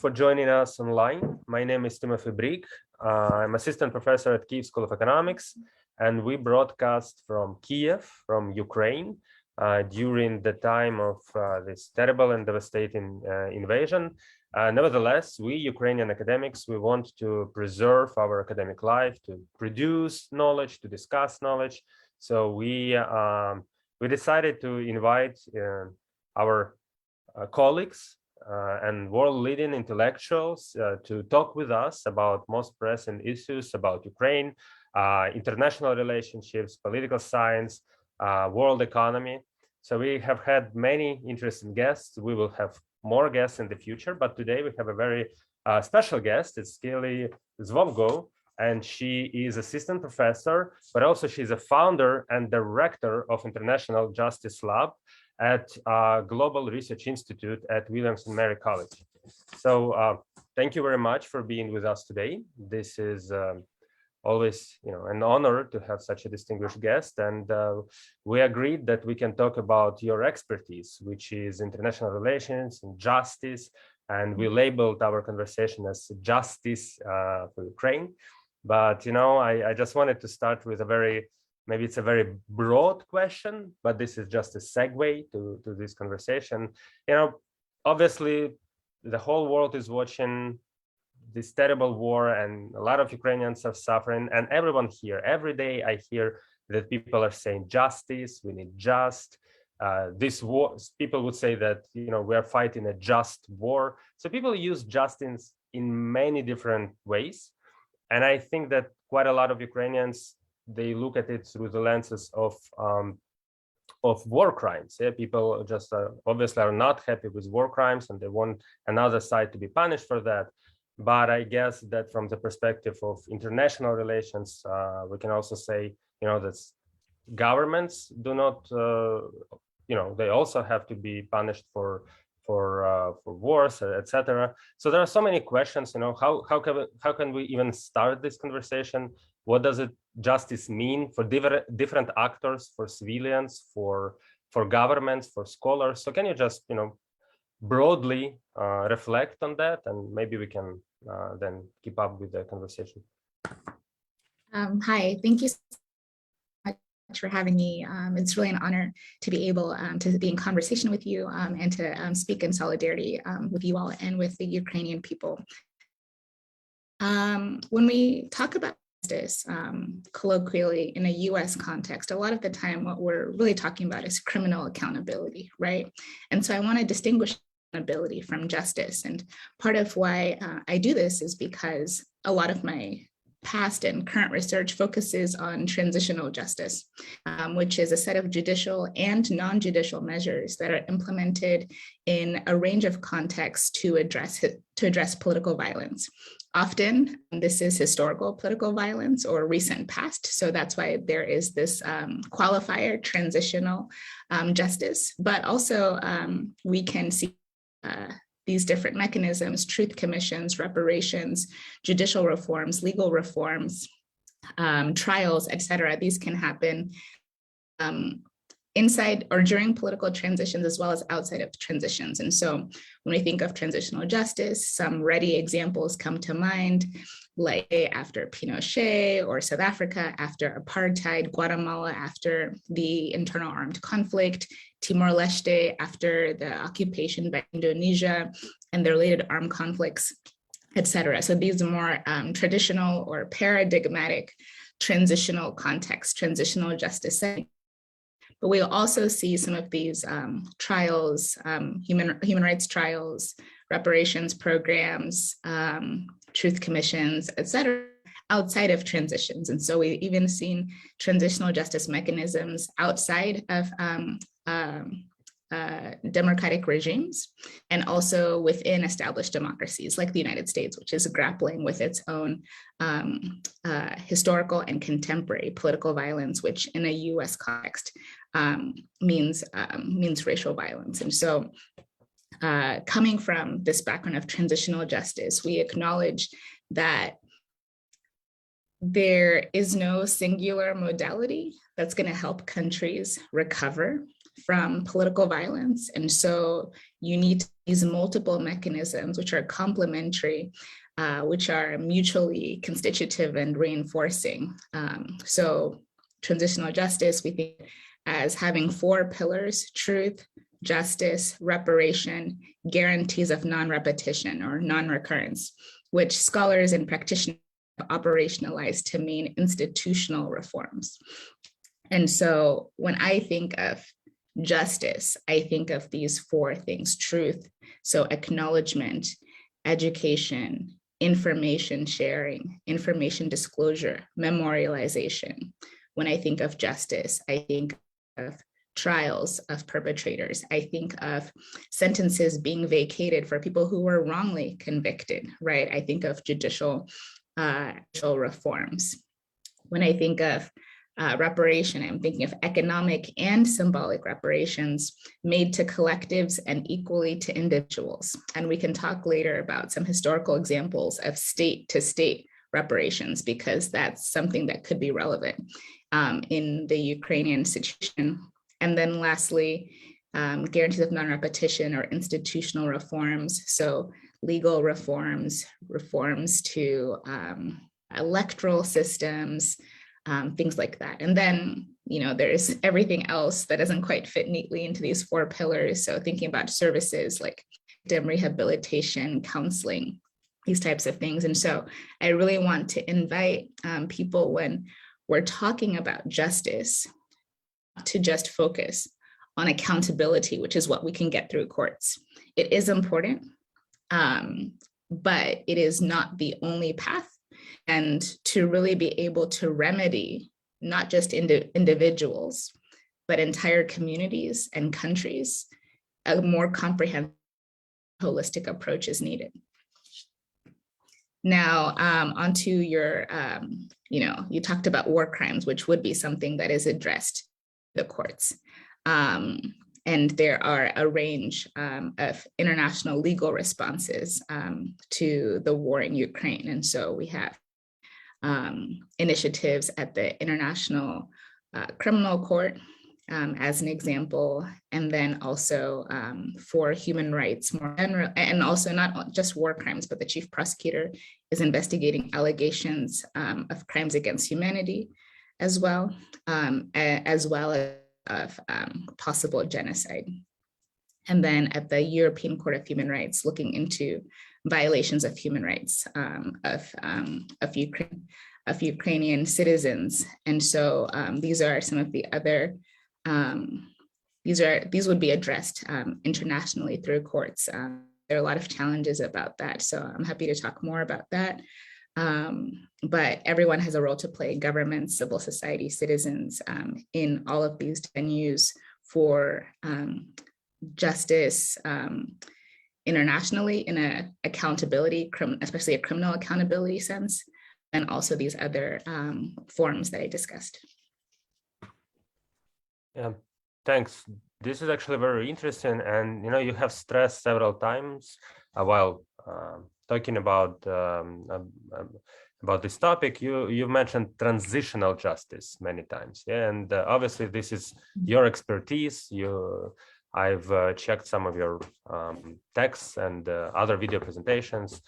for joining us online. My name is Timothy Brig. I'm assistant professor at Kyiv School of Economics, and we broadcast from Kiev, from Ukraine, during the time of this terrible and devastating invasion. Nevertheless, we Ukrainian academics, we want to preserve our academic life, to produce knowledge, to discuss knowledge. So we decided to invite our colleagues and world-leading intellectuals to talk with us about most pressing issues about Ukraine, international relationships, political science, world economy. So we have had many interesting guests. We will have more guests in the future, but today we have a very special guest. It's Kelebogile Zvobgo, and she is assistant professor, but also she's a founder and director of International Justice Lab at Global Research Institute at Williams and Mary College. So thank you very much for being with us today. This is always, an honor to have such a distinguished guest, and we agreed that we can talk about your expertise, which is international relations and justice, and we labeled our conversation as justice for Ukraine. But I just wanted to start with maybe it's a very broad question, but this is just a segue to this conversation. Obviously the whole world is watching this terrible war, and a lot of Ukrainians are suffering, and everyone here, every day I hear that people are saying justice, we need just this war. People would say that we are fighting a just war. So people use justice in many different ways, and I think that quite a lot of Ukrainians, they look at it through the lenses of war crimes. Yeah? People just obviously are not happy with war crimes, and they want another side to be punished for that. But I guess that from the perspective of international relations, we can also say, that governments do not, they also have to be punished for wars, etc. So there are so many questions. How can we even start this conversation? What does justice mean for different actors, for civilians, for governments, for scholars? So can you just broadly reflect on that, and maybe we can then keep up with the conversation. Hi, thank you so much for having me. It's really an honor to be able to be in conversation with you and to speak in solidarity with you all and with the Ukrainian people. When we talk about justice, colloquially in a US context, a lot of the time what we're really talking about is criminal accountability, right? And so I want to distinguish accountability from justice. And part of why I do this is because a lot of my past and current research focuses on transitional justice, which is a set of judicial and non-judicial measures that are implemented in a range of contexts to address political violence. Often, this is historical political violence or recent past. So that's why there is this qualifier, transitional justice. But also, we can see these different mechanisms, truth commissions, reparations, judicial reforms, legal reforms, trials, etc. These can happen inside or during political transitions as well as outside of transitions. And so when we think of transitional justice, some ready examples come to mind, like after Pinochet, or South Africa after apartheid, Guatemala after the internal armed conflict, Timor-Leste after the occupation by Indonesia and the related armed conflicts, etc. So these are more traditional or paradigmatic transitional contexts, transitional justice settings. But we'll also see some of these trials, human rights trials, reparations programs, truth commissions, et cetera, outside of transitions. And so we've even seen transitional justice mechanisms outside of democratic regimes, and also within established democracies like the United States, which is grappling with its own historical and contemporary political violence, which in a US context means racial violence. And so coming from this background of transitional justice, we acknowledge that there is no singular modality that's going to help countries recover from political violence. And so you need to these multiple mechanisms, which are complementary, which are mutually constitutive and reinforcing. So transitional justice, we think as having 4 pillars: truth, justice, reparation, guarantees of non-repetition or non-recurrence, which scholars and practitioners operationalize to mean institutional reforms. And so when I think of justice, I think of these 4 things: truth, so acknowledgement, education, information sharing, information disclosure, memorialization. When I think of justice, I think of trials of perpetrators. I think of sentences being vacated for people who were wrongly convicted, right? I think of judicial reforms. When I think of reparation, I'm thinking of economic and symbolic reparations made to collectives and equally to individuals. And we can talk later about some historical examples of state-to-state reparations, because that's something that could be relevant in the Ukrainian situation. And then lastly, guarantees of non-repetition or institutional reforms. So legal reforms, reforms to electoral systems, things like that. And then, there's everything else that doesn't quite fit neatly into these 4 pillars. So thinking about services like victim rehabilitation, counseling, these types of things. And so I really want to invite people, when we're talking about justice, to just focus on accountability, which is what we can get through courts. It is important, but it is not the only path. And to really be able to remedy not just individuals, but entire communities and countries, a more comprehensive, holistic approach is needed. Now, onto your, you talked about war crimes, which would be something that is addressed in the courts. And there are a range of international legal responses to the war in Ukraine. And so we have initiatives at the International Criminal Court, as an example, and then also for human rights more general, and also not just war crimes, but the chief prosecutor is investigating allegations of crimes against humanity as well as of possible genocide. And then at the European Court of Human Rights, looking into violations of human rights of Ukrainian citizens. And so these are some of the other, these would be addressed internationally through courts. There are a lot of challenges about that, so I'm happy to talk more about that. But everyone has a role to play: governments, civil society, citizens, in all of these venues for justice internationally, in a accountability, especially a criminal accountability sense, and also these other forms that I discussed. Yeah, thanks. This is actually very interesting, and you have stressed several times while talking about this topic. You've mentioned transitional justice many times, yeah, and obviously this is your expertise. I've checked some of your texts and other video presentations,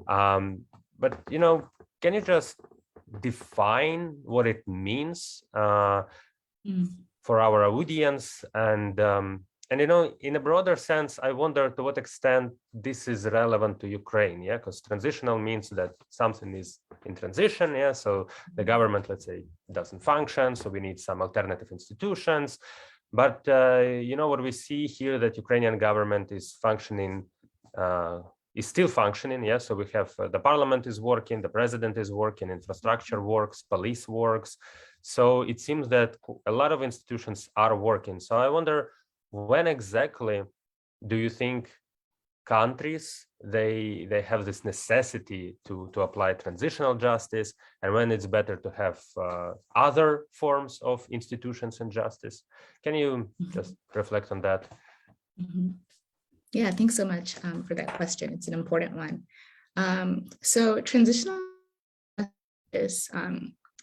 but can you just define what it means for our audience? And in a broader sense, I wonder to what extent this is relevant to Ukraine, yeah, because transitional means that something is in transition, yeah, so the government, let's say, doesn't function, so we need some alternative institutions. But what we see here, that Ukrainian government is functioning, is still functioning, yeah, so we have the parliament is working, the president is working, infrastructure works, police works. So it seems that a lot of institutions are working. So I wonder, when exactly do you think countries they have this necessity to apply transitional justice, and when it's better to have other forms of institutions and justice? Can you just reflect on that? Yeah, thanks so much for that question. It's an important one. So transitional justice,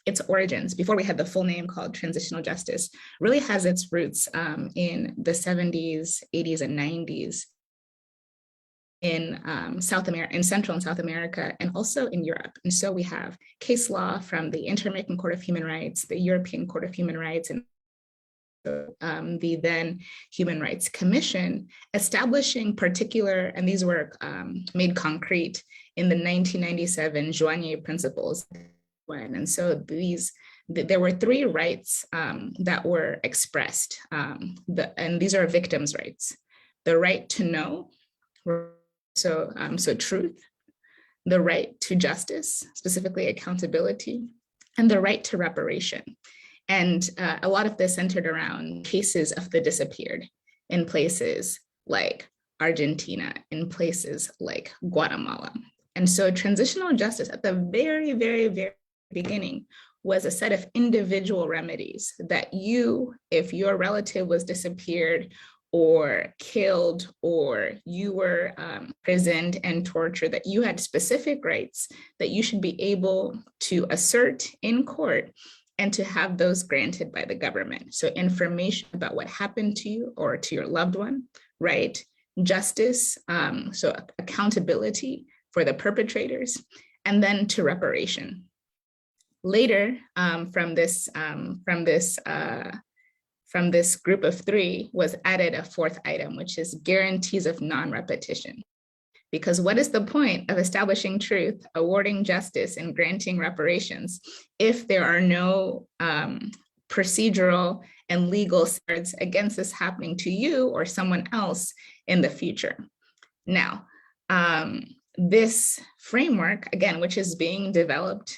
its origins, before we had the full name called transitional justice, really has its roots in the 70s, 80s, and 90s. in South America, in Central and South America, and also in Europe. And so we have case law from the Inter-American Court of Human Rights, the European Court of Human Rights, and the then Human Rights Commission, establishing particular, and these were made concrete in the 1997 Joignet Principles. And so there were 3 rights that were expressed, and these are victims' rights: the right to know, so truth, the right to justice, specifically accountability, and the right to reparation. And a lot of this centered around cases of the disappeared in places like Argentina, in places like Guatemala. And so transitional justice at the very, very, very beginning was a set of individual remedies that you, if your relative was disappeared or killed, or you were imprisoned and tortured, that you had specific rights that you should be able to assert in court and to have those granted by the government. So information about what happened to you or to your loved one, right? Justice, so accountability for the perpetrators, and then to reparation. Later, from this group of 3 was added a 4th item, which is guarantees of non-repetition. Because what is the point of establishing truth, awarding justice, and granting reparations if there are no procedural and legal safeguards against this happening to you or someone else in the future? Now, this framework, again, which is being developed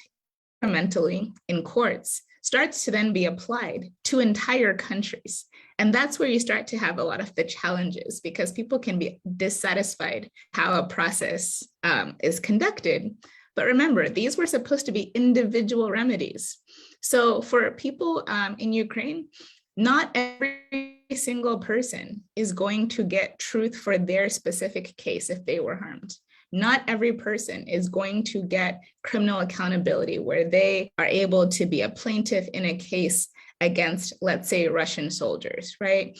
incrementally in courts, starts to then be applied to entire countries. And that's where you start to have a lot of the challenges, because people can be dissatisfied how a process is conducted. But remember, these were supposed to be individual remedies. So for people in Ukraine, not every single person is going to get truth for their specific case if they were harmed. Not every person is going to get criminal accountability where they are able to be a plaintiff in a case against, let's say, Russian soldiers, right?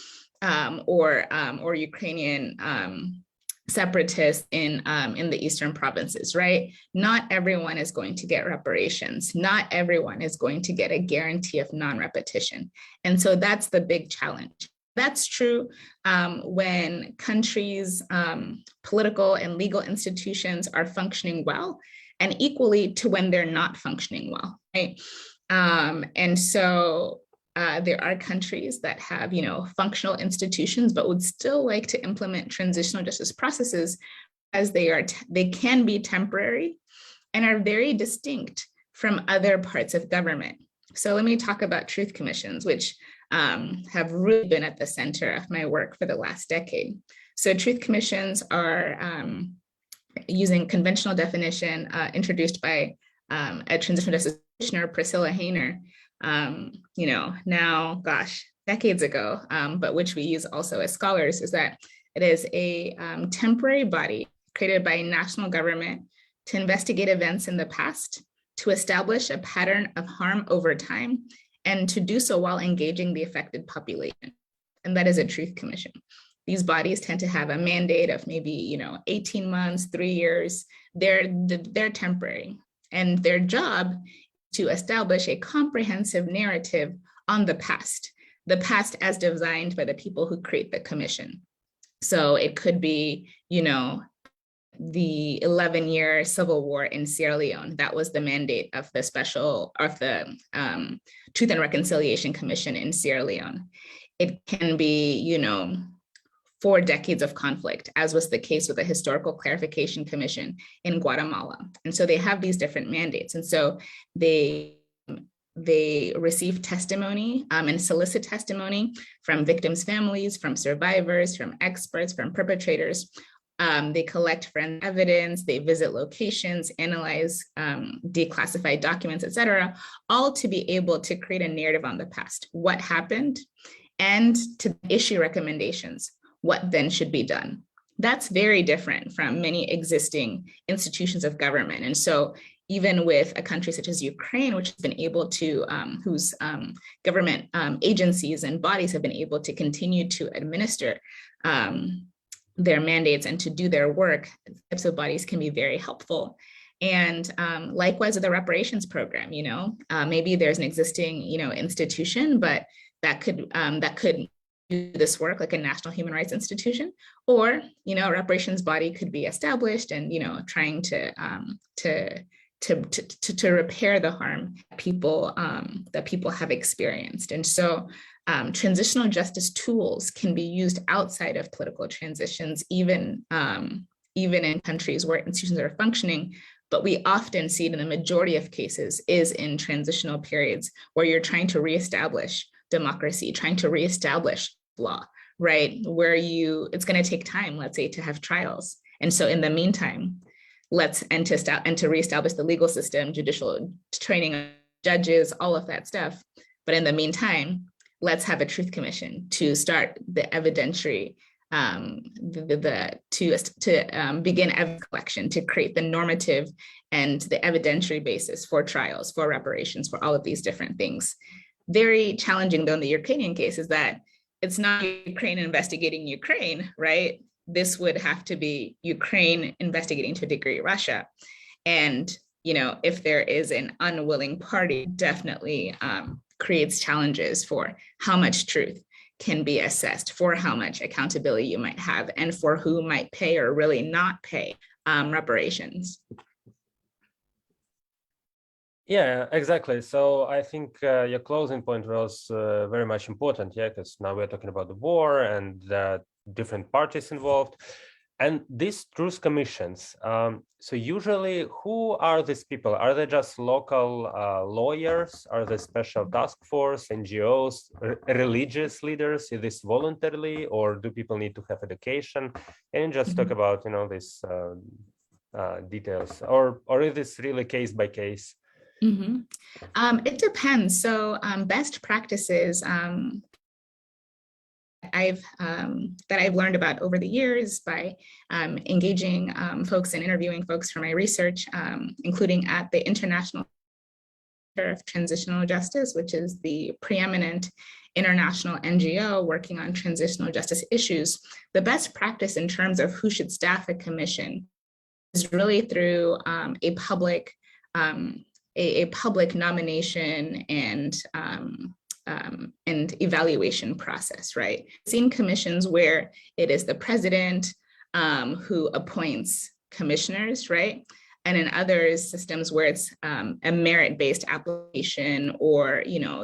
Or Ukrainian separatists in the eastern provinces, right? Not everyone is going to get reparations. Not everyone is going to get a guarantee of non-repetition. And so that's the big challenge. That's true when countries' political and legal institutions are functioning well, and equally to when they're not functioning well, right? And so there are countries that have, functional institutions, but would still like to implement transitional justice processes, as they can be temporary and are very distinct from other parts of government. So let me talk about truth commissions, which have really been at the center of my work for the last decade. So truth commissions are, using conventional definition introduced by a transitional justice practitioner, Priscilla Hayner, now, decades ago, but which we use also as scholars, is that it is a temporary body created by a national government to investigate events in the past, to establish a pattern of harm over time, and to do so while engaging the affected population. And that is a truth commission. These bodies tend to have a mandate of maybe, 18 months, 3 years. They're temporary. And their job to establish a comprehensive narrative on the past as designed by the people who create the commission. So it could be, the 11-year civil war in Sierra Leone. That was the mandate of the Truth and Reconciliation Commission in Sierra Leone. It can be, 4 decades of conflict, as was the case with the Historical Clarification Commission in Guatemala. And so they have these different mandates. And so they receive testimony and solicit testimony from victims' families, from survivors, from experts, from perpetrators. They collect forensic evidence, they visit locations, analyze declassified documents, et cetera, all to be able to create a narrative on the past, what happened, and to issue recommendations, what then should be done. That's very different from many existing institutions of government. And so even with a country such as Ukraine, which has been able to, whose government agencies and bodies have been able to continue to administer their mandates and to do their work, types of bodies can be very helpful. And likewise with the reparations program, maybe there's an existing, institution, but that could do this work like a national human rights institution, or, a reparations body could be established and, trying to repair the harm that people have experienced. And so transitional justice tools can be used outside of political transitions, even in countries where institutions are functioning. But we often see it in the majority of cases is in transitional periods where you're trying to reestablish democracy, trying to reestablish law, right? Where it's going to take time, let's say, to have trials. And so in the meantime, to reestablish the legal system, judicial training of judges, all of that stuff. But in the meantime, let's have a truth commission to start the evidentiary, to begin evidence collection, to create the normative and the evidentiary basis for trials, for reparations, for all of these different things. Very challenging, though, in the Ukrainian case is that it's not Ukraine investigating Ukraine, right? This would have to be Ukraine investigating to a degree Russia. And, if there is an unwilling party, definitely creates challenges for how much truth can be assessed, for how much accountability you might have, and for who might pay or really not pay reparations. Yeah, exactly. So I think your closing point was very much important, because now we're talking about the war and different parties involved. And these truth commissions, so usually who are these people? Are they just local lawyers? Are they special task force, NGOs, religious leaders? Is this voluntarily, or do people need to have education? And just talk about, these details, or is this really case by case? It depends. So best practices that I've learned about over the years by engaging folks and interviewing folks for my research, including at the International of Transitional Justice, which is the preeminent international NGO working on transitional justice issues. The best practice in terms of who should staff a commission is really through a public nomination and evaluation process, right? Seen commissions where it is the president who appoints commissioners, right? And in other systems where it's a merit-based application, or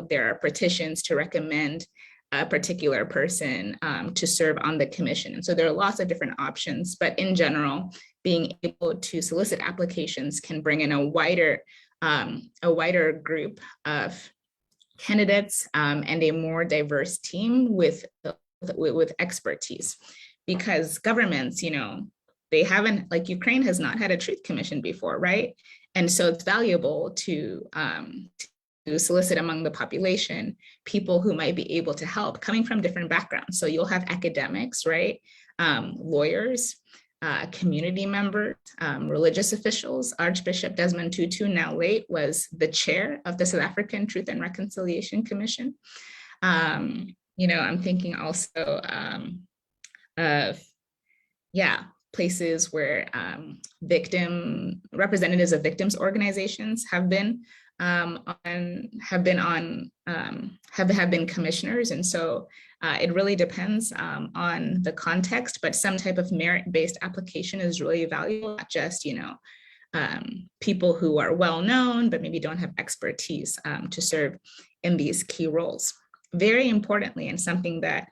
there are petitions to recommend a particular person to serve on the commission. And so there are lots of different options, but in general, being able to solicit applications can bring in a wider group of candidates and a more diverse team with expertise, because governments, they haven't, like Ukraine has not had a truth commission before, right? And so it's valuable to solicit among the population people who might be able to help, coming from different backgrounds. So you'll have academics, right? Lawyers, community members, religious officials. Archbishop Desmond Tutu, now late, was the chair of the South African Truth and Reconciliation Commission. I'm thinking also of, places where representatives of victims organizations have been commissioners. And so it really depends on the context, but some type of merit-based application is really valuable, not just, people who are well-known, but maybe don't have expertise to serve in these key roles. Very importantly, and something that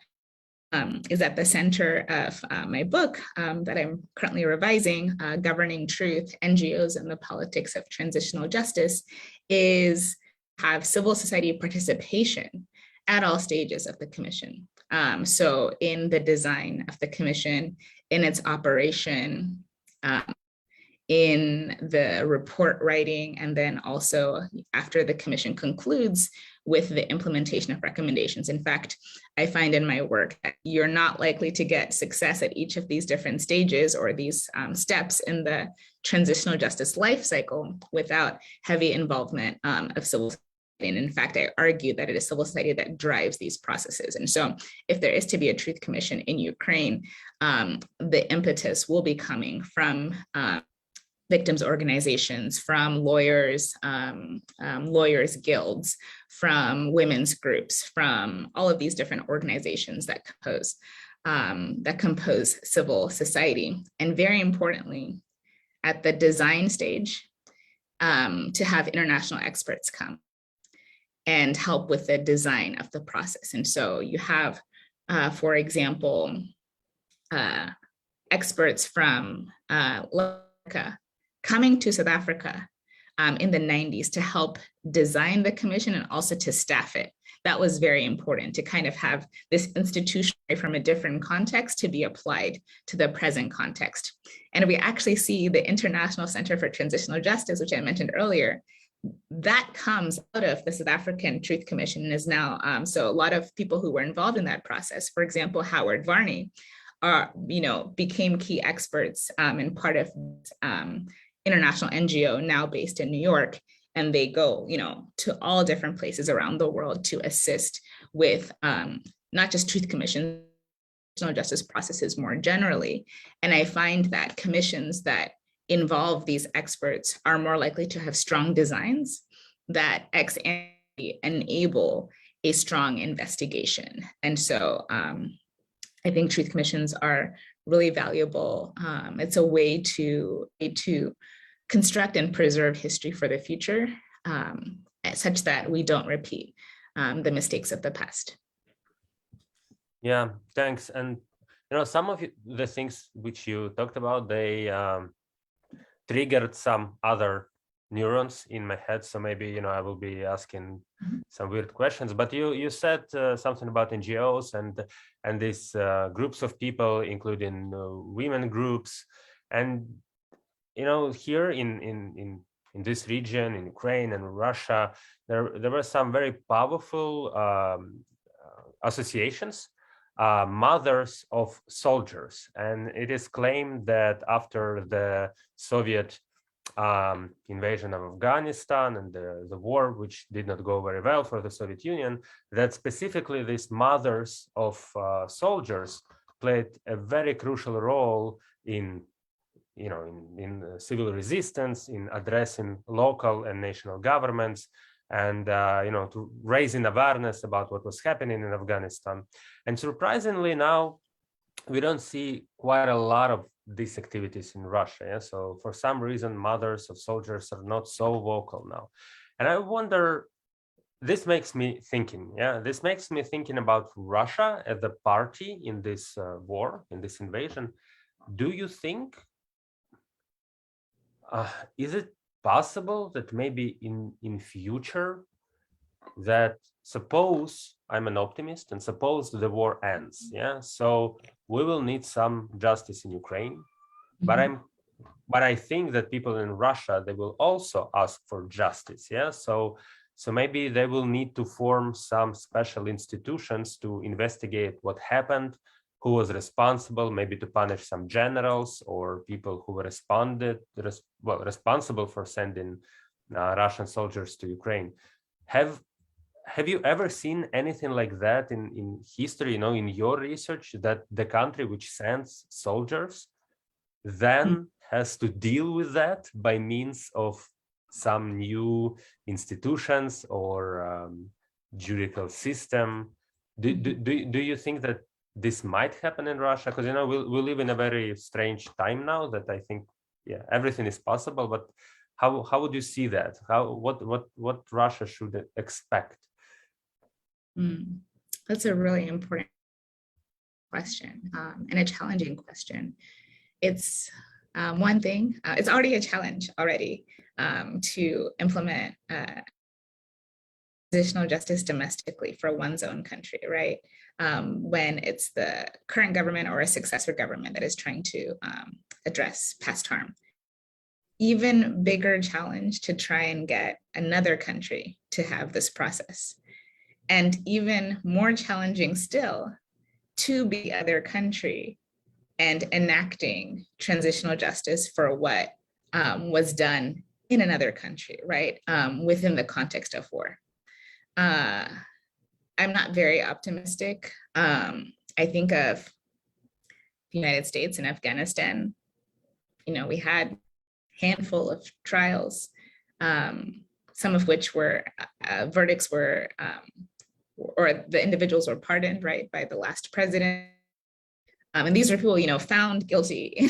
is at the center of my book that I'm currently revising, Governing Truth, NGOs and the Politics of Transitional Justice, is have civil society participation at all stages of the commission. So in the design of the commission, in its operation, in the report writing, and then also after the commission concludes with the implementation of recommendations. In fact, I find in my work that you're not likely to get success at each of these different stages or these steps in the transitional justice life cycle without heavy involvement of civil society And in fact, I argue that it is civil society that drives these processes. And so if there is to be a truth commission in Ukraine, the impetus will be coming from victims organizations, from lawyers, lawyers guilds, from women's groups, from all of these different organizations that compose civil society. And very importantly, at the design stage, to have international experts come and help with the design of the process. And so you have, for example, experts from America coming to South Africa in the 90s to help design the commission and also to staff it. That was very important to kind of have this institution from a different context to be applied to the present context. And we actually see the International Center for Transitional Justice, which I mentioned earlier, that comes out of the South African Truth Commission and is now, so a lot of people who were involved in that process, for example, Howard Varney, became key experts and part of international NGO now based in New York. And they go, to all different places around the world to assist with not just truth commissions, justice processes more generally. And I find that commissions that involve these experts are more likely to have strong designs that ex ante enable a strong investigation. And so I think truth commissions are really valuable. It's a way to construct and preserve history for the future, such that we don't repeat the mistakes of the past. Yeah, thanks. And some of the things which you talked about, they triggered some other neurons in my head. So maybe I will be asking some weird questions. But you said something about NGOs and these groups of people, including women groups, and here in this region, in Ukraine and Russia, there were some very powerful associations, mothers of soldiers, and it is claimed that after the Soviet invasion of Afghanistan and the war, which did not go very well for the Soviet Union, that specifically these mothers of soldiers played a very crucial role in civil resistance, in addressing local and national governments, and to raising awareness about what was happening in Afghanistan. And surprisingly, now we don't see quite a lot of these activities in Russia. Yeah? So for some reason, mothers of soldiers are not so vocal now. And I wonder, this makes me thinking, this makes me thinking about Russia as the party in this war, in this invasion. Do you think, is it possible that maybe in future, that suppose I'm an optimist and suppose the war ends, so we will need some justice in Ukraine, but I think that people in Russia, they will also ask for justice, so maybe they will need to form some special institutions to investigate what happened, who was responsible, maybe to punish some generals or people who were responsible for sending Russian soldiers to Ukraine. Have you ever seen anything like that in history, in your research, that the country which sends soldiers then has to deal with that by means of some new institutions or judicial system? Do you think that this might happen in Russia? Because we live in a very strange time now that I think everything is possible, but how would you see that? What Russia should expect? That's a really important question and a challenging question. It's one thing, it's already a challenge already to implement transitional justice domestically for one's own country, right? When it's the current government or a successor government that is trying to address past harm. Even bigger challenge to try and get another country to have this process. And even more challenging still to be the other country and enacting transitional justice for what was done in another country, right? Within the context of war. I'm not very optimistic. I think of the United States and Afghanistan. We had a handful of trials, some of which were verdicts were, or the individuals were pardoned, right, by the last president. And these are people, found guilty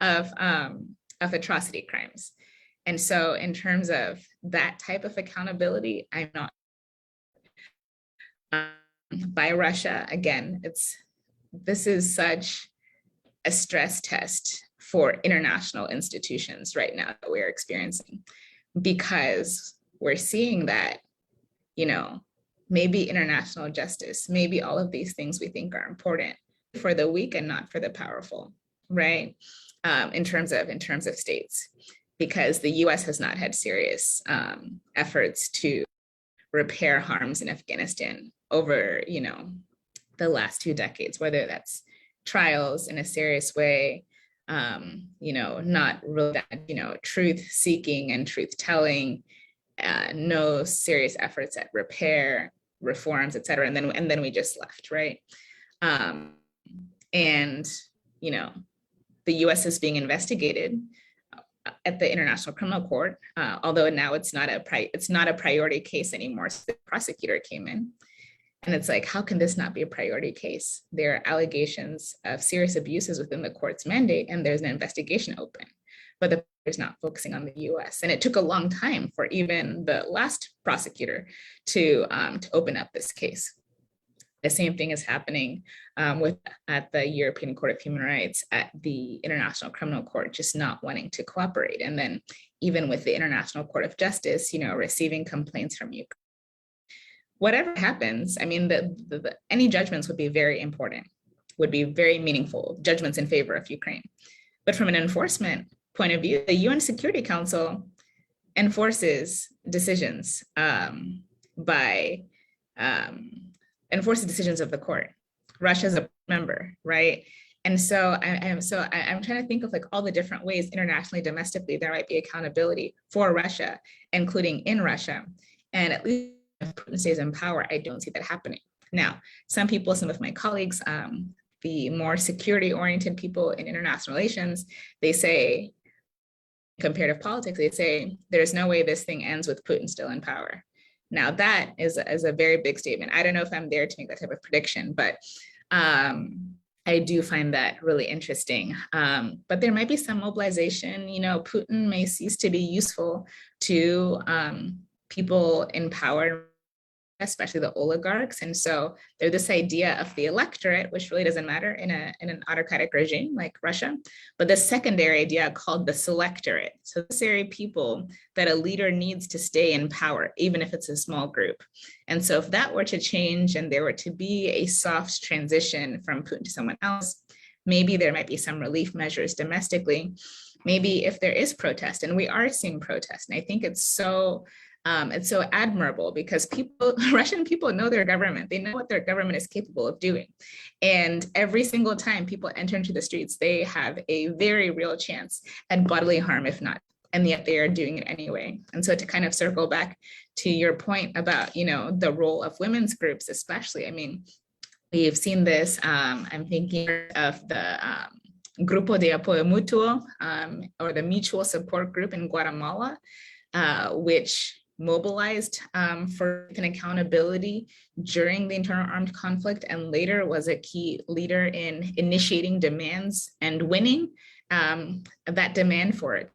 of atrocity crimes. And so in terms of that type of accountability, I'm not. By Russia, again, this is such a stress test for international institutions right now that we're experiencing, because we're seeing that, maybe international justice, maybe all of these things we think are important for the weak and not for the powerful, right? In terms of states, because the US has not had serious efforts to repair harms in Afghanistan over, the last 2 decades, whether that's trials in a serious way, not really that, truth seeking and truth telling, no serious efforts at repair, reforms, et cetera. And then we just left, right? And, the US is being investigated at the International Criminal Court, although now it's not a priority case anymore. So the prosecutor came in, and it's like, how can this not be a priority case? There are allegations of serious abuses within the court's mandate, and there's an investigation open, but the is not focusing on the US. And it took a long time for even the last prosecutor to open up this case. The same thing is happening at the European Court of Human Rights, at the International Criminal Court, just not wanting to cooperate. And then even with the International Court of Justice, receiving complaints from Ukraine. Whatever happens, I mean, any judgments would be very important, would be very meaningful, judgments in favor of Ukraine. But from an enforcement point of view, the UN Security Council enforces decisions enforces decisions of the court. Russia's a member, right? And so I'm trying to think of like all the different ways internationally, domestically, there might be accountability for Russia, including in Russia. And at least if Putin stays in power, I don't see that happening. Now, some of my colleagues, the more security-oriented people in international relations, they say, comparative politics, they say, there's no way this thing ends with Putin still in power. Now that is a very big statement. I don't know if I'm there to make that type of prediction, but I do find that really interesting. But there might be some mobilization. Putin may cease to be useful to people in power, especially the oligarchs. And so there's this idea of the electorate, which really doesn't matter in an autocratic regime like Russia, but the secondary idea called the selectorate. So necessary people that a leader needs to stay in power, even if it's a small group. And so if that were to change and there were to be a soft transition from Putin to someone else, maybe there might be some relief measures domestically. Maybe if there is protest, and we are seeing protest, and I think it's so admirable because Russian people know their government. They know what their government is capable of doing. And every single time people enter into the streets, they have a very real chance at bodily harm, if not, and yet they are doing it anyway. And so to kind of circle back to your point about, the role of women's groups, especially, I mean, we've seen this, I'm thinking of the Grupo de Apoyo Mutuo, or the Mutual Support Group in Guatemala, which mobilized for an accountability during the internal armed conflict, and later was a key leader in initiating demands and winning that demand for it.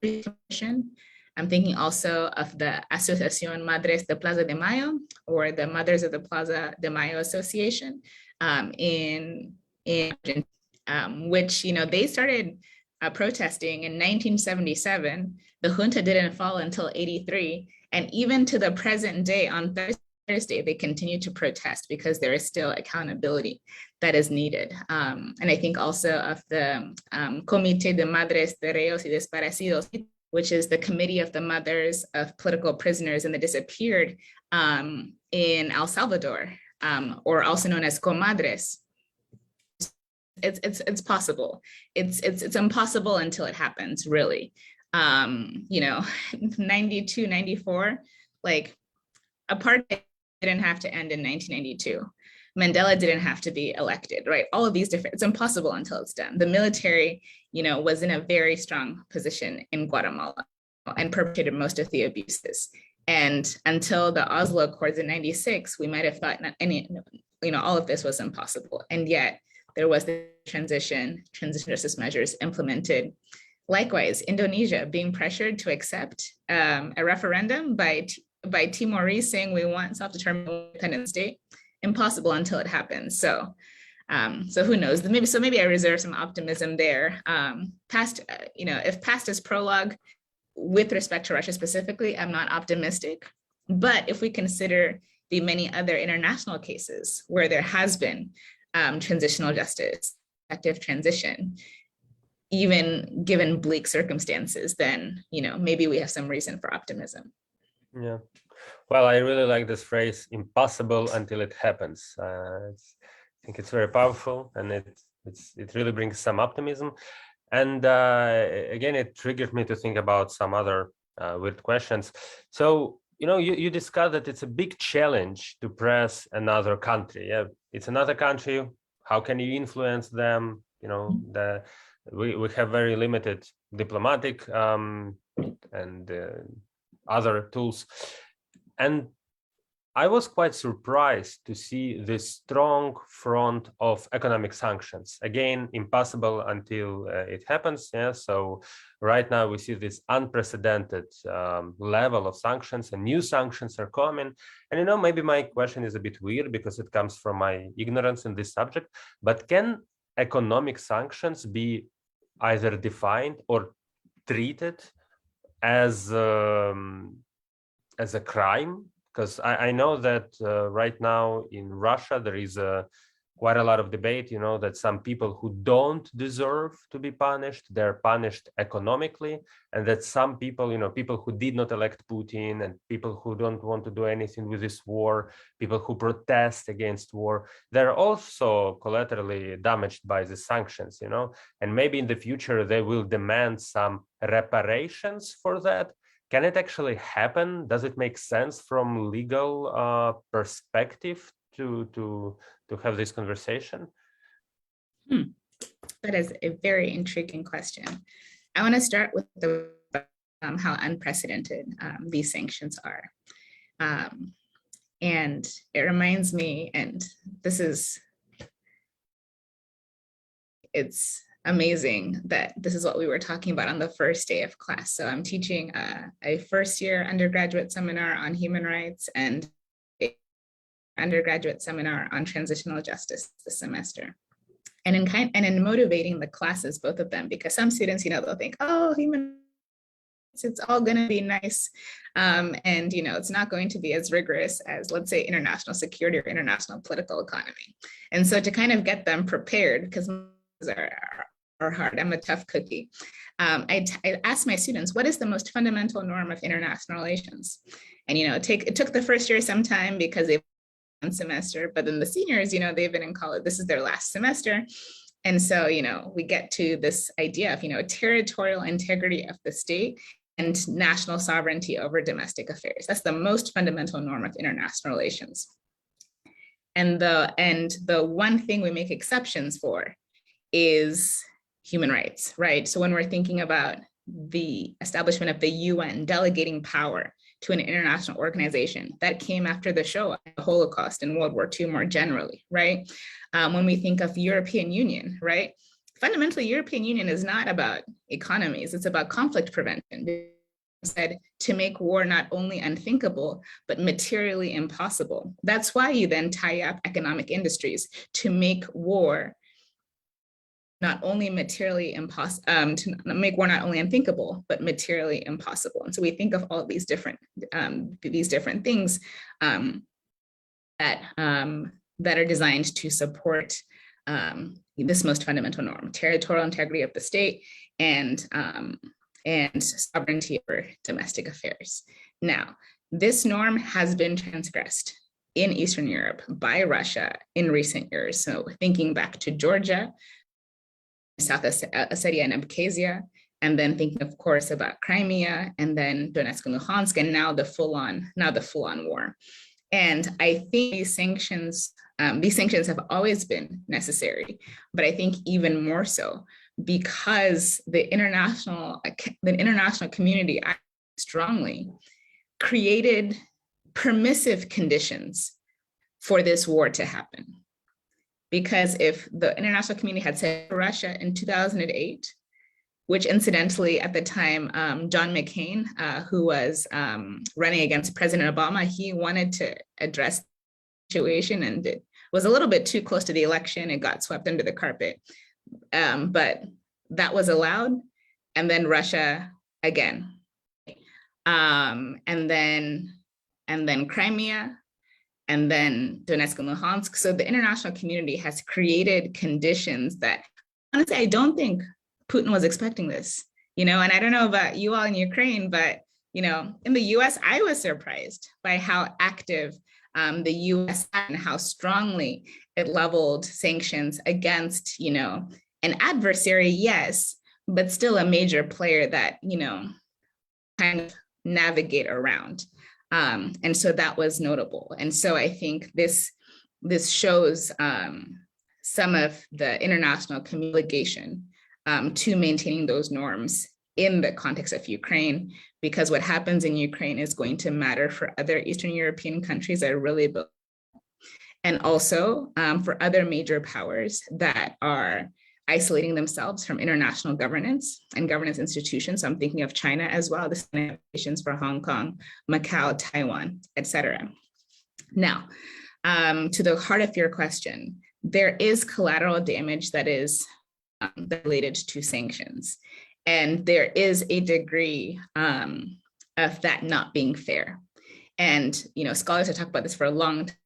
I'm thinking also of the Asociación Madres de Plaza de Mayo, or the Mothers of the Plaza de Mayo Association, in which they started protesting in 1977. The junta didn't fall until 83. And even to the present day, on Thursday, they continue to protest because there is still accountability that is needed. And I think also of the Comité de Madres de Reos y Desaparecidos, which is the committee of the mothers of political prisoners and the disappeared in El Salvador, or also known as comadres. It's possible. It's impossible until it happens, really. 92, 94, like apartheid didn't have to end in 1992. Mandela didn't have to be elected, right? All of these different, it's impossible until it's done. The military, was in a very strong position in Guatemala and perpetrated most of the abuses. And until the Oslo Accords in 96, we might have thought all of this was impossible. And yet there was the transition justice measures implemented. Likewise, Indonesia being pressured to accept a referendum by Timorese saying we want self-determined independent state. Impossible until it happens. So who knows? Maybe I reserve some optimism there. If past is prologue, with respect to Russia specifically, I'm not optimistic. But if we consider the many other international cases where there has been transitional justice, effective transition, even given bleak circumstances, then maybe we have some reason for optimism. Yeah. Well, I really like this phrase, impossible until it happens. I think it's very powerful, and it really brings some optimism. And again, it triggered me to think about some other weird questions. So, you discussed that it's a big challenge to press another country. Yeah, it's another country. How can you influence them? We have very limited diplomatic and other tools. And I was quite surprised to see this strong front of economic sanctions. Again, impossible until it happens. Yeah. So right now we see this unprecedented level of sanctions, and new sanctions are coming. And maybe my question is a bit weird because it comes from my ignorance in this subject. But can economic sanctions be either defined or treated as a crime? Because I know that right now in Russia, there is quite a lot of debate, that some people who don't deserve to be punished, they're punished economically, and that some people, people who did not elect Putin and people who don't want to do anything with this war, people who protest against war, they're also collaterally damaged by the sanctions, and maybe in the future they will demand some reparations for that. Can it actually happen? Does it make sense from legal perspective to have this conversation? That is a very intriguing question. I want to start with how unprecedented these sanctions are. And it reminds me, and it's amazing that this is what we were talking about on the first day of class. So I'm teaching a first-year undergraduate seminar on human rights and an undergraduate seminar on transitional justice this semester. And in motivating the classes, both of them, because some students, they'll think, oh, human rights, it's all going to be nice. And, it's not going to be as rigorous as, let's say, international security or international political economy. And so to kind of get them prepared, because are hard. I'm a tough cookie. I asked my students, what is the most fundamental norm of international relations? And, it took the first year some time because they've one semester, but then the seniors, they've been in college. This is their last semester. And so, we get to this idea of, territorial integrity of the state and national sovereignty over domestic affairs. That's the most fundamental norm of international relations. And the one thing we make exceptions for is human rights, right? So when we're thinking about the establishment of the UN delegating power to an international organization, that came after the Shoah, the Holocaust, and World War II more generally, right? When we think of European Union, right? Fundamentally, European Union is not about economies, it's about conflict prevention. Said to make war not only unthinkable, but materially impossible. That's why you then tie up economic industries to make war not only materially impossible, to make war not only unthinkable, but materially impossible. And so we think of all of these different things that are designed to support this most fundamental norm: territorial integrity of the state and sovereignty over domestic affairs. Now, this norm has been transgressed in Eastern Europe by Russia in recent years. So thinking back to Georgia, South Ossetia and Abkhazia, and then thinking, of course, about Crimea, and then Donetsk and Luhansk, and now the full-on war. And I think these sanctions have always been necessary, but I think even more so because the international community strongly created permissive conditions for this war to happen. Because if the international community had said Russia in 2008, which incidentally at the time, John McCain, who was running against President Obama, he wanted to address the situation and it was a little bit too close to the election. It got swept under the carpet, but that was allowed. And then Russia again, and then Crimea, and then Donetsk and Luhansk. So the international community has created conditions that, honestly, I don't think Putin was expecting this, and I don't know about you all in Ukraine, but, in the US, I was surprised by how active the US and how strongly it leveled sanctions against, an adversary, yes, but still a major player that, kind of navigate around. And so that was notable. And so I think this shows some of the international communication to maintaining those norms in the context of Ukraine, because what happens in Ukraine is going to matter for other Eastern European countries that are really, and also for other major powers that are isolating themselves from international governance and governance institutions. So I'm thinking of China as well, the same implications for Hong Kong, Macau, Taiwan, et cetera. Now, to the heart of your question, there is collateral damage that is related to sanctions. And there is a degree of that not being fair. And, scholars have talked about this for a long time.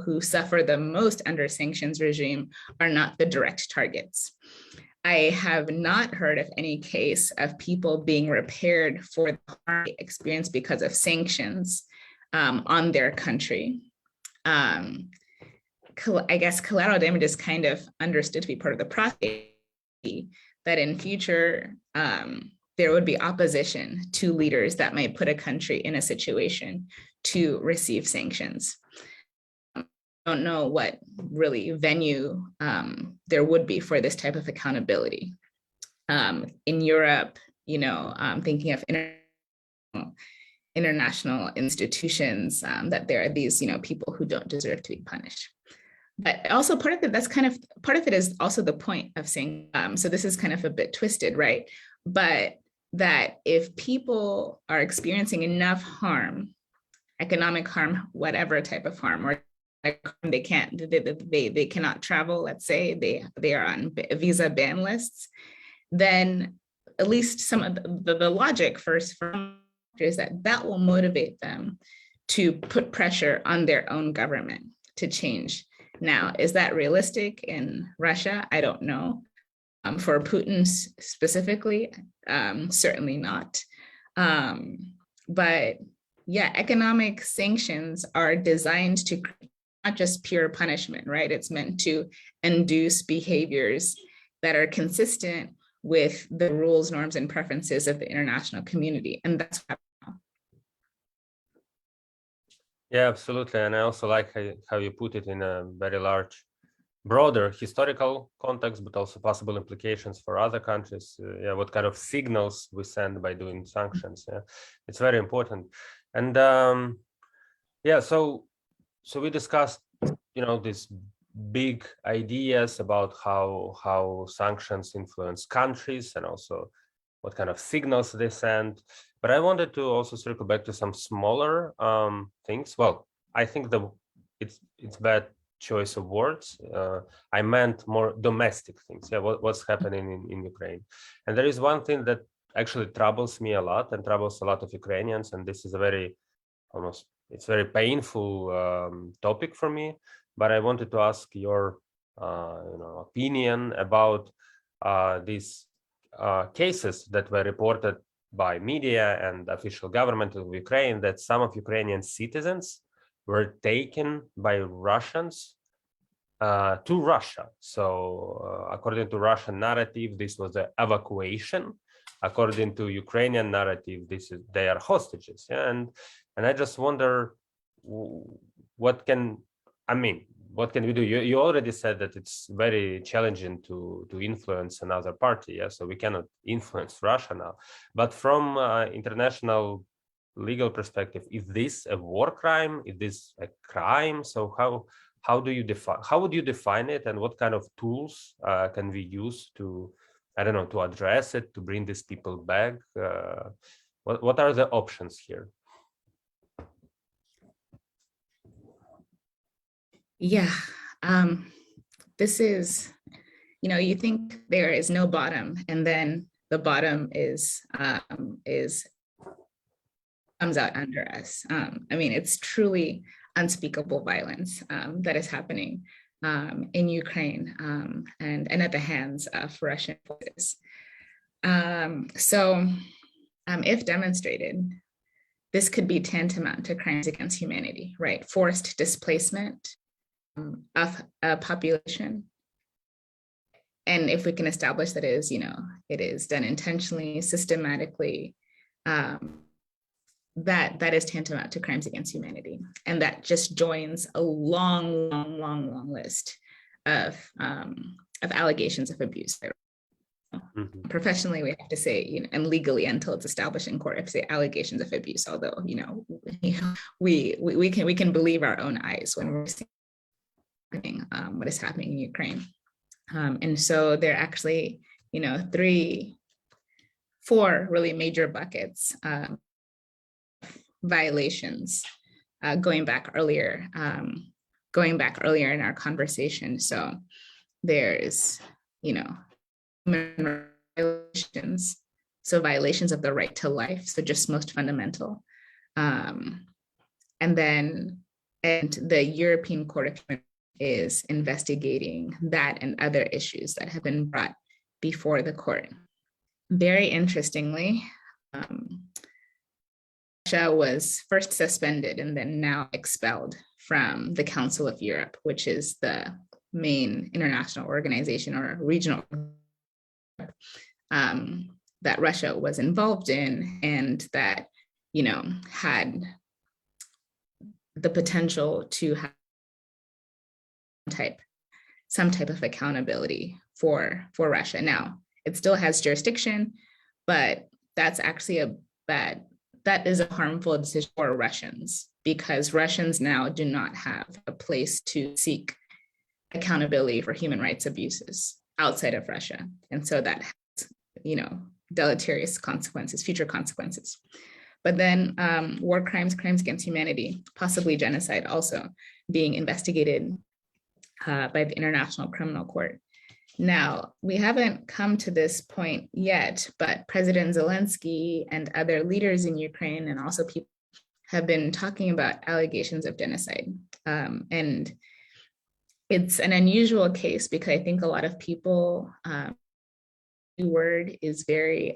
Who suffer the most under sanctions regime are not the direct targets. I have not heard of any case of people being repaired for the harm they experienced because of sanctions on their country. I guess collateral damage is kind of understood to be part of the process, that in future, there would be opposition to leaders that might put a country in a situation to receive sanctions. Don't know what really venue there would be for this type of accountability. In Europe, thinking of international institutions, that there are these, people who don't deserve to be punished. But also part of it is also the point of saying, so this is kind of a bit twisted, right? But that if people are experiencing enough harm, economic harm, whatever type of harm, or they cannot travel, let's say they are on visa ban lists, then at least some of the logic first is that will motivate them to put pressure on their own government to change. Now, is that realistic in Russia? I don't know. For Putin specifically, certainly not. But yeah, economic sanctions are designed to not just pure punishment, right? It's meant to induce behaviors that are consistent with the rules, norms, and preferences of the international community. And that's what Yeah, absolutely. And I also like how you put it in a very large, broader historical context, but also possible implications for other countries. What kind of signals we send by doing sanctions. Yeah, it's very important. And so we discussed, these big ideas about how sanctions influence countries and also what kind of signals they send. But I wanted to also circle back to some smaller things. Well, I think it's bad choice of words. I meant more domestic things. Yeah, what's happening in Ukraine. And there is one thing that actually troubles me a lot and troubles a lot of Ukrainians, and this is it's very painful topic for me, but I wanted to ask your opinion about these cases that were reported by media and official government of Ukraine, that some of Ukrainian citizens were taken by Russians to Russia. So according to Russian narrative, this was an evacuation. According to Ukrainian narrative, they are hostages. Yeah? And I just wonder, what can, I mean, what can we do? You already said that it's very challenging to influence another party. Yeah, so we cannot influence Russia now. But from international legal perspective, is this a war crime? Is this a crime? So how do you define? How would you define it? And what kind of tools can we use to, I don't know, to address it, to bring these people back? What are the options here? Yeah, this is, you think there is no bottom, and then the bottom is comes out under us. I mean, it's truly unspeakable violence that is happening in Ukraine and at the hands of Russian forces. So if demonstrated, this could be tantamount to crimes against humanity, right? Forced displacement of a population. And if we can establish that it is done intentionally, systematically, that is tantamount to crimes against humanity. And that just joins a long list of allegations of abuse. Mm-hmm. Professionally, we have to say, and legally, until it's established in court, we have to say allegations of abuse. Although, we can believe our own eyes when we're seeing what is happening in Ukraine. And so there are actually, 4 really major buckets violations going back earlier in our conversation. So there's, human violations, so violations of the right to life, so just most fundamental. And the European Court of Human Rights is investigating that and other issues that have been brought before the court. Very interestingly, Russia was first suspended and then now expelled from the Council of Europe, which is the main international organization or regional that Russia was involved in, and that, had the potential to have some type of accountability for Russia. Now, it still has jurisdiction, but that's actually that is a harmful decision for Russians, because Russians now do not have a place to seek accountability for human rights abuses outside of Russia. And so that has, deleterious consequences, future consequences. But then war crimes, crimes against humanity, possibly genocide also being investigated by the International Criminal Court. Now, we haven't come to this point yet, but President Zelensky and other leaders in Ukraine and also people have been talking about allegations of genocide. And it's an unusual case because I think a lot of people, the word is it's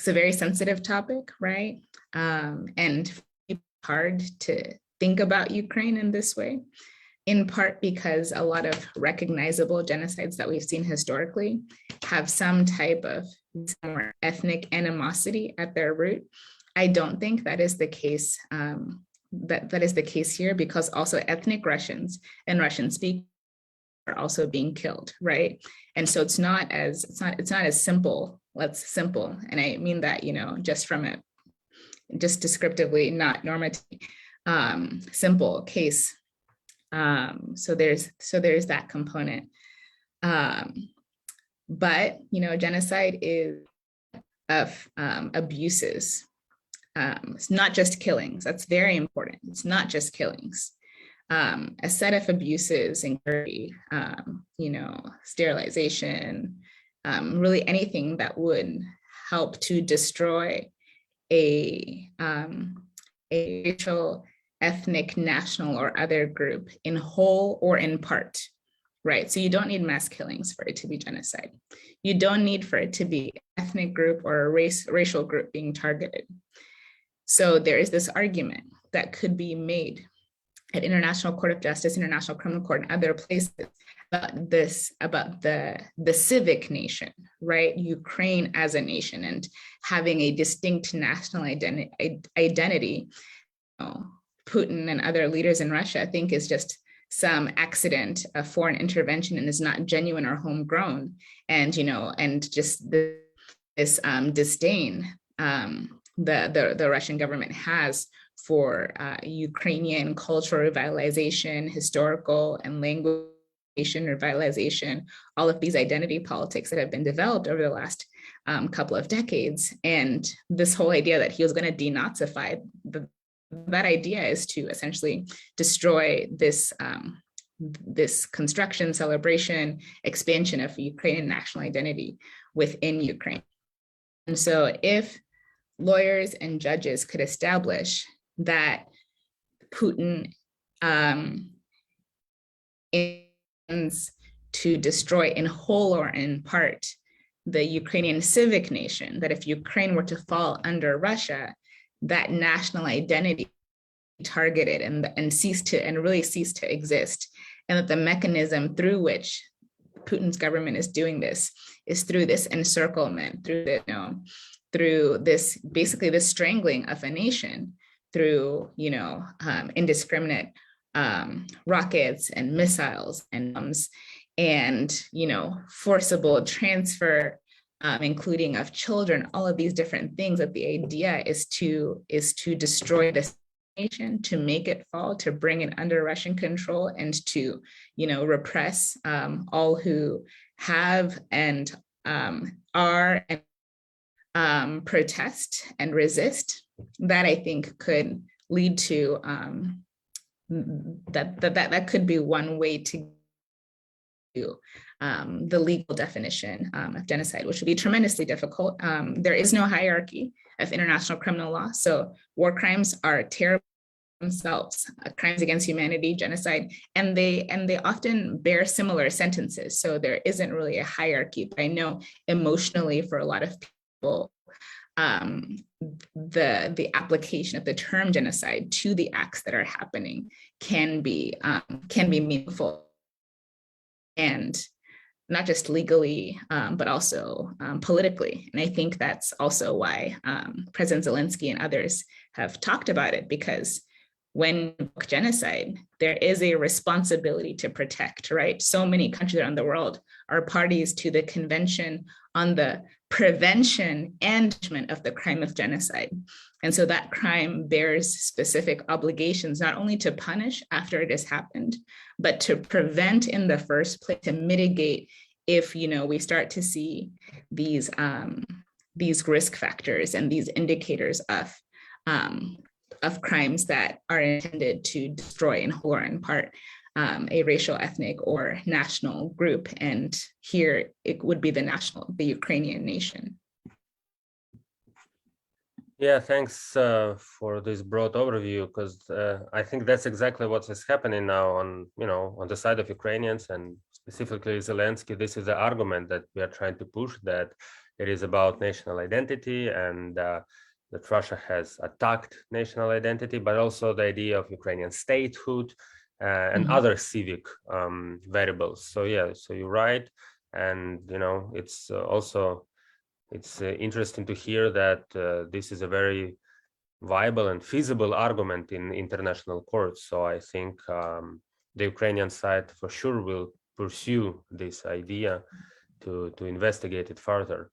a very sensitive topic, right? And it's hard to think about Ukraine in this way, in part because a lot of recognizable genocides that we've seen historically have some type of ethnic animosity at their root. I don't think that is the case. That is the case here, because also ethnic Russians and Russian speakers are also being killed, right? And so it's not as simple. Let's simple, and I mean that just descriptively, not normatively. Simple case. So there's that component. But genocide is of abuses. It's not just killings. That's very important. It's not just killings. A set of abuses include, sterilization, really anything that would help to destroy a racial, ethnic, national, or other group in whole or in part, right? So you don't need mass killings for it to be genocide. You don't need for it to be ethnic group or a racial group being targeted. So there is this argument that could be made at International Court of Justice, International Criminal Court, and other places about the civic nation, right? Ukraine as a nation and having a distinct national identity. Putin and other leaders in Russia think is just some accident, a foreign intervention, and is not genuine or homegrown. And and just this disdain the Russian government has for Ukrainian cultural revitalization, historical and language revitalization, all of these identity politics that have been developed over the last couple of decades. And this whole idea that he was going to denazify, that idea is to essentially destroy this this construction, celebration, expansion of Ukrainian national identity within Ukraine. And so if lawyers and judges could establish that Putin intends to destroy in whole or in part the Ukrainian civic nation, that if Ukraine were to fall under Russia, that national identity targeted and really cease to exist, and that the mechanism through which Putin's government is doing this is through this encirclement, through this basically this strangling of a nation through indiscriminate rockets and missiles and bombs, and forcible transfer, including of children, all of these different things. That the idea is to destroy this nation, to make it fall, to bring it under Russian control, and to repress all who have and are and protest and resist. That I think could lead to that could be one way to do the legal definition of genocide, which would be tremendously difficult. There is no hierarchy of international criminal law, so war crimes are terrible themselves, crimes against humanity, genocide, and they often bear similar sentences. So there isn't really a hierarchy. But I know emotionally for a lot of people, the application of the term genocide to the acts that are happening can be meaningful, and not just legally, but also politically. And I think that's also why President Zelensky and others have talked about it, because when genocide, there is a responsibility to protect, right? So many countries around the world are parties to the Convention on the Prevention and Punishment of the Crime of Genocide. And so that crime bears specific obligations, not only to punish after it has happened, but to prevent in the first place, to mitigate if we start to see these risk factors and these indicators of crimes that are intended to destroy in whole or in part a racial, ethnic, or national group. And here it would be the Ukrainian nation. Yeah, thanks for this broad overview, because I think that's exactly what is happening now on the side of Ukrainians, and specifically Zelensky. This is the argument that we are trying to push, that it is about national identity, and that Russia has attacked national identity, but also the idea of Ukrainian statehood and other civic variables. So yeah, so you're right, and it's also interesting to hear that this is a very viable and feasible argument in international courts. So I think the Ukrainian side for sure will pursue this idea to investigate it further.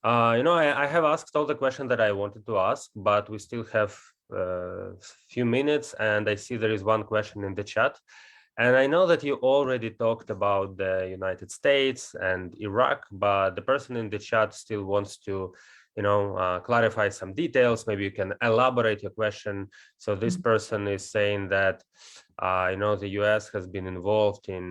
I have asked all the questions that I wanted to ask, but we still have a few minutes, and I see there is one question in the chat. And I know that you already talked about the United States and Iraq, but the person in the chat still wants to, clarify some details. Maybe you can elaborate your question. So this person is saying that, the US has been involved in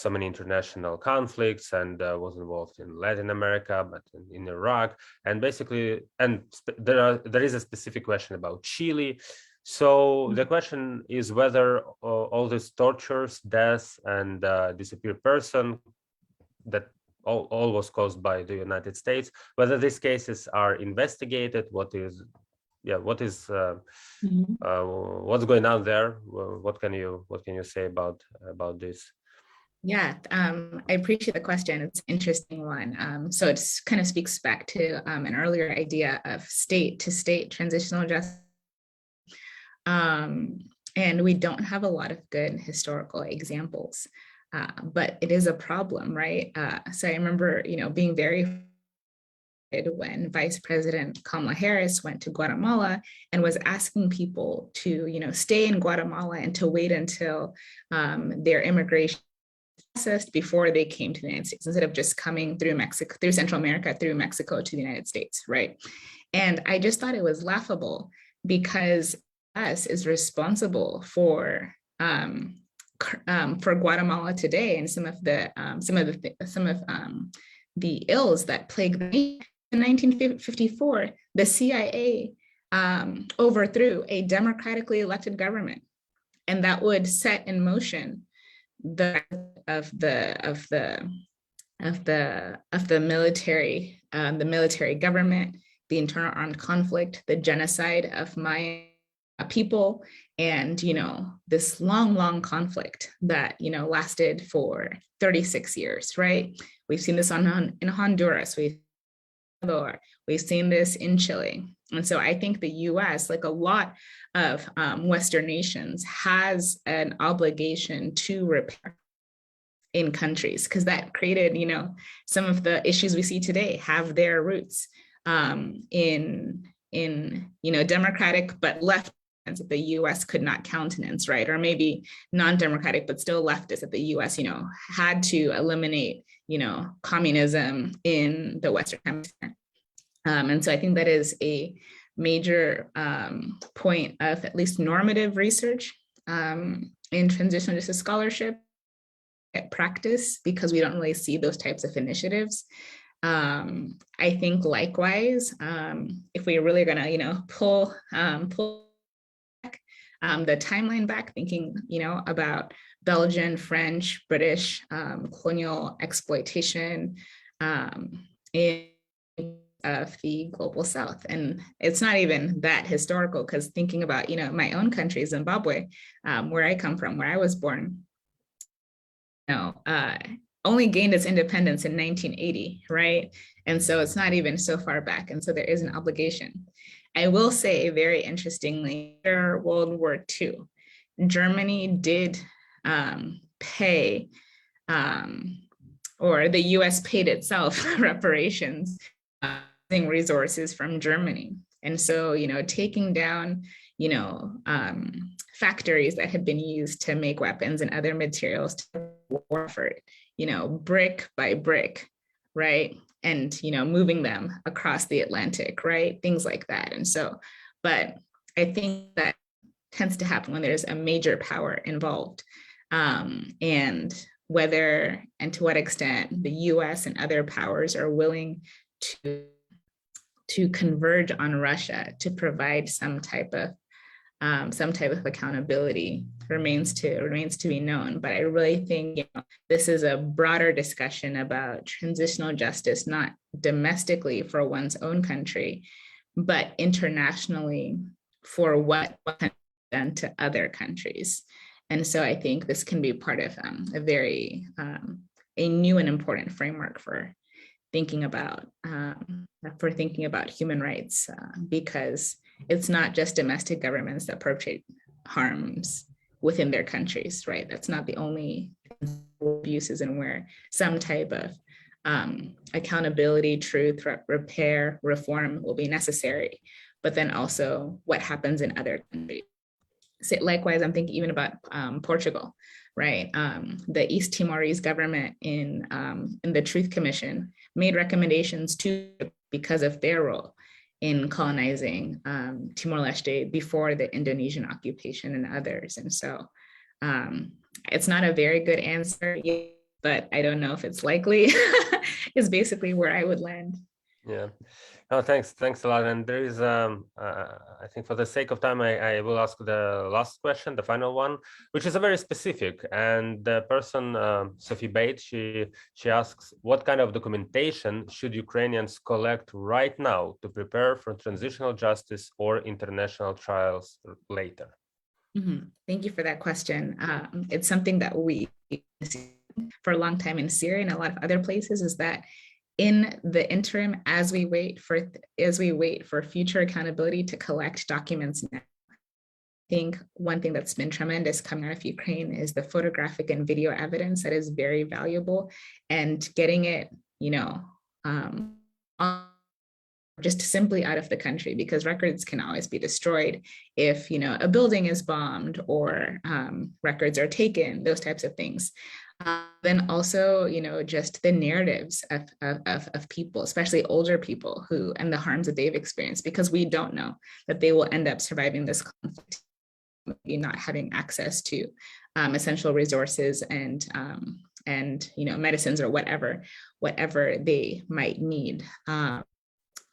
so many international conflicts and was involved in Latin America, but in Iraq, and basically, and there is a specific question about Chile. So the question is whether all these tortures, deaths, and disappeared person that all was caused by the United States, whether these cases are investigated, what's going on there? What can you say about this? Yeah, I appreciate the question. It's an interesting one. So it kind of speaks back to an earlier idea of state to state transitional justice. And we don't have a lot of good historical examples, but it is a problem, right? So I remember, being very when Vice President Kamala Harris went to Guatemala and was asking people to, stay in Guatemala and to wait until their immigration processed before they came to the United States, instead of just coming through Mexico, through Central America, through Mexico to the United States, right? And I just thought it was laughable because US is responsible for Guatemala today and some of the ills that plagued the in 1954. The CIA overthrew a democratically elected government, and that would set in motion the military government, the internal armed conflict, the genocide of Maya people, and this long conflict that lasted for 36 years, right? We've seen this in Honduras, we've seen this in Chile. And so I think the US, like a lot of Western nations, has an obligation to repair in countries, because that created, some of the issues we see today have their roots in democratic but left that the US could not countenance, right? Or maybe non-democratic but still leftist that the US, had to eliminate, communism in the Western Hemisphere. And so I think that is a major point of at least normative research in transitional justice scholarship at practice, because we don't really see those types of initiatives. I think likewise, if we're really gonna, pull back, the timeline back, thinking, about Belgian, French, British colonial exploitation of the global South. And it's not even that historical, because thinking about, my own country, Zimbabwe, where I come from, where I was born, only gained its independence in 1980, right? And so it's not even so far back. And so there is an obligation. I will say, very interestingly, after World War II, Germany did pay, or the US paid itself reparations, resources from Germany. And so, taking down, factories that had been used to make weapons and other materials to war effort, brick by brick, right? And, moving them across the Atlantic, right? Things like that. And so, but I think that tends to happen when there's a major power involved. And whether and to what extent the US and other powers are willing to converge on Russia to provide some type of accountability remains to be known. But I really think this is a broader discussion about transitional justice, not domestically for one's own country, but internationally for what can be done to other countries. And so I think this can be part of a new and important framework for thinking about human rights, because it's not just domestic governments that perpetrate harms within their countries, right? That's not the only abuses, and where some type of accountability, truth, repair, reform will be necessary, but then also what happens in other countries. So likewise, I'm thinking even about Portugal, right? The East Timorese government in the Truth Commission made recommendations because of their role in colonizing Timor-Leste before the Indonesian occupation and others. And so it's not a very good answer, but I don't know if it's likely, is basically where I would land. Yeah. Oh, thanks a lot. And there is, I think for the sake of time, I will ask the last question, the final one, which is a very specific. And the person, Sophie Bates, she asks, what kind of documentation should Ukrainians collect right now to prepare for transitional justice or international trials later? Mm-hmm. Thank you for that question. It's something that we for a long time in Syria and a lot of other places is that in the interim, as we wait for future accountability to collect documents now, I think one thing that's been tremendous coming out of Ukraine is the photographic and video evidence that is very valuable, and getting it, just simply out of the country, because records can always be destroyed if, a building is bombed or records are taken, those types of things. Then also, just the narratives of people, especially older people and the harms that they've experienced, because we don't know that they will end up surviving this conflict, not having access to essential resources and medicines or whatever they might need.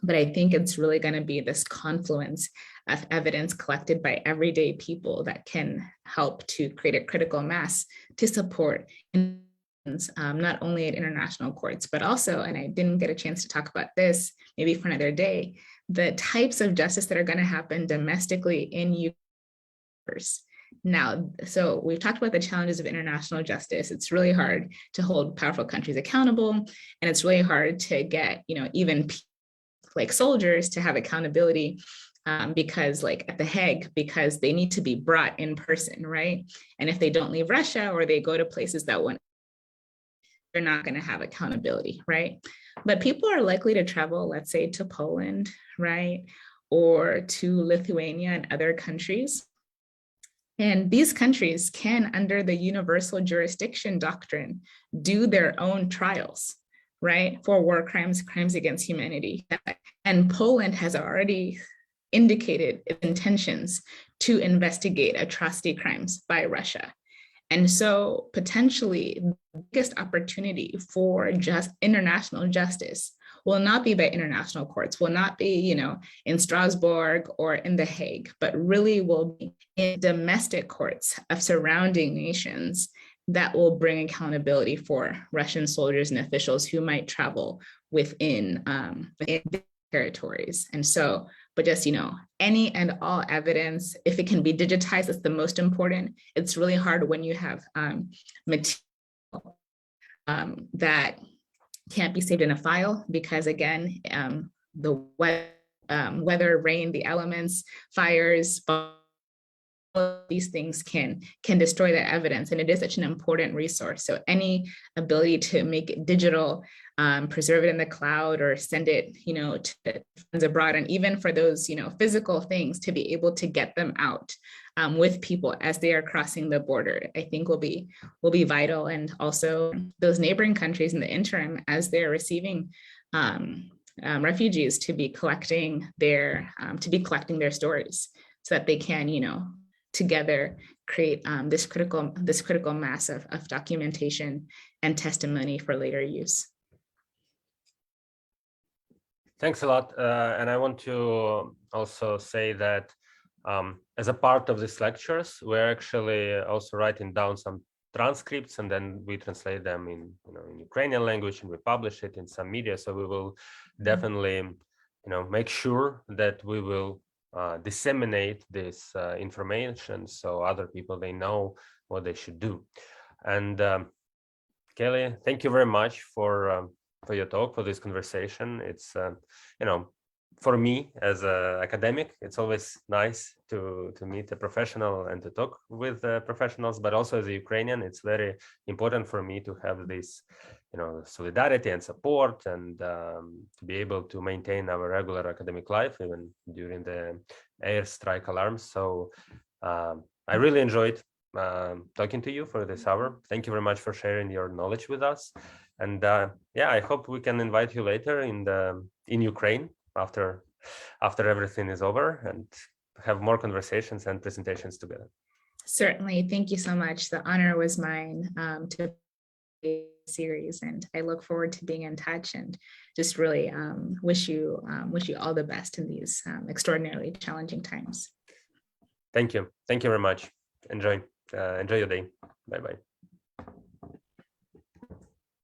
But I think it's really going to be this confluence of evidence collected by everyday people that can help to create a critical mass to support not only at international courts, but also, and I didn't get a chance to talk about this, maybe for another day, the types of justice that are going to happen domestically in Ukraine. Now, so we've talked about the challenges of international justice. It's really hard to hold powerful countries accountable, and it's really hard to get, even like soldiers to have accountability because like at the Hague, because they need to be brought in person, right? And if they don't leave Russia or they go to places that they're not going to have accountability, right? But people are likely to travel, let's say, to Poland, right? Or to Lithuania and other countries. And these countries can, under the universal jurisdiction doctrine, do their own trials, right, for war crimes, crimes against humanity. And Poland has already indicated its intentions to investigate atrocity crimes by Russia. And so potentially the biggest opportunity for just international justice will not be by international courts, will not be, in Strasbourg or in The Hague, but really will be in domestic courts of surrounding nations that will bring accountability for Russian soldiers and officials who might travel within territories. And so, but just, any and all evidence, if it can be digitized, that's the most important. It's really hard when you have material that can't be saved in a file, because again, the weather, rain, the elements, fires, these things can destroy that evidence, and it is such an important resource. So any ability to make it digital, preserve it in the cloud, or send it, to friends abroad, and even for those, physical things, to be able to get them out with people as they are crossing the border, I think will be vital. And also those neighboring countries in the interim, as they're receiving refugees, to be collecting their stories, so that they can, together create this critical mass of documentation and testimony for later use. Thanks a lot. And I want to also say that as a part of these lectures, we're actually also writing down some transcripts, and then we translate them in Ukrainian language, and we publish it in some media. So we will definitely make sure that we will disseminate this information, so other people, they know what they should do. And Kelly, thank you very much for your talk, for this conversation. It's for me as an academic, it's always nice to meet a professional and to talk with professionals, but also as a Ukrainian, it's very important for me to have this solidarity and support, and to be able to maintain our regular academic life even during the airstrike alarms. So I really enjoyed talking to you for this hour. Thank you very much for sharing your knowledge with us. And yeah, I hope we can invite you later in Ukraine after everything is over, and have more conversations and presentations together. Certainly. Thank you so much. The honor was mine to series, and I look forward to being in touch, and just really wish you all the best in these extraordinarily challenging times. Thank you very much. Enjoy your day. Bye bye.